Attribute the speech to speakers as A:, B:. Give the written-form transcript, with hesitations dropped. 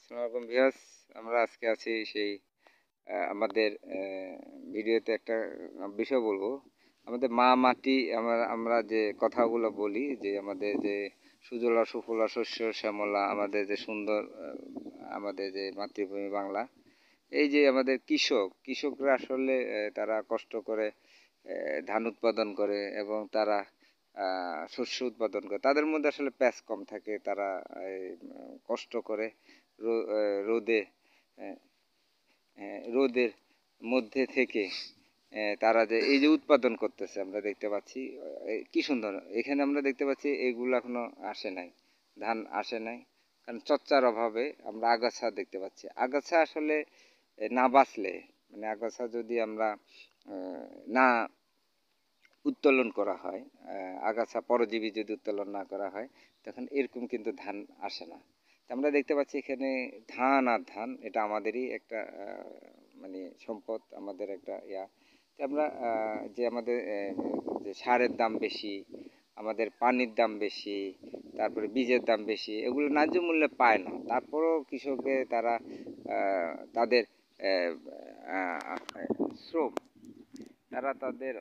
A: আসসালামু আলাইকুম ভিউয়ার্স, আমরা আজকে আছি সেই আমাদের ভিডিওতে একটা বিষয় বলবো। আমাদের মা মাটি, আমরা যে কথাগুলো বলি যে আমাদের যে সুজলা সুফলা শস্য শ্যামলা, আমাদের যে সুন্দর আমাদের যে মাতৃভূমি বাংলা, এই যে আমাদের কৃষকরা আসলে তারা কষ্ট করে ধান উৎপাদন করে এবং তারা শস্য উৎপাদন করে। তাদের মধ্যে আসলে প্যাচ কম থাকে। তারা কষ্ট করে রোদে আহ, রোদের মধ্যে থেকে তারা যে এই যে উৎপাদন করতেছে আমরা দেখতে পাচ্ছি। কি সুন্দর এখানে আমরা দেখতে পাচ্ছি, এগুলো এখনো আসে নাই, ধান আসে নাই, কারণ চর্চার অভাবে আমরা আগাছা দেখতে পাচ্ছি। আগাছা আসলে না বাঁচলে, মানে আগাছা যদি আমরা না উত্তোলন করা হয়, আগাছা পরজীবী যদি উত্তোলন না করা হয়, তখন এরকম কিন্তু ধান আসে না। তো আমরা দেখতে পাচ্ছি এখানে ধান আর ধান, এটা আমাদেরই একটা মানে সম্পদ, আমাদের একটা ইয়া। তো আমরা যে আমাদের যে সারের দাম বেশি, আমাদের পানির দাম বেশি, তারপরে বীজের দাম বেশি, এগুলো ন্যায্য মূল্যে পায় না। তারপরেও কৃষকে তারা তাদের আহ, আহ, শ্রম, তারা তাদের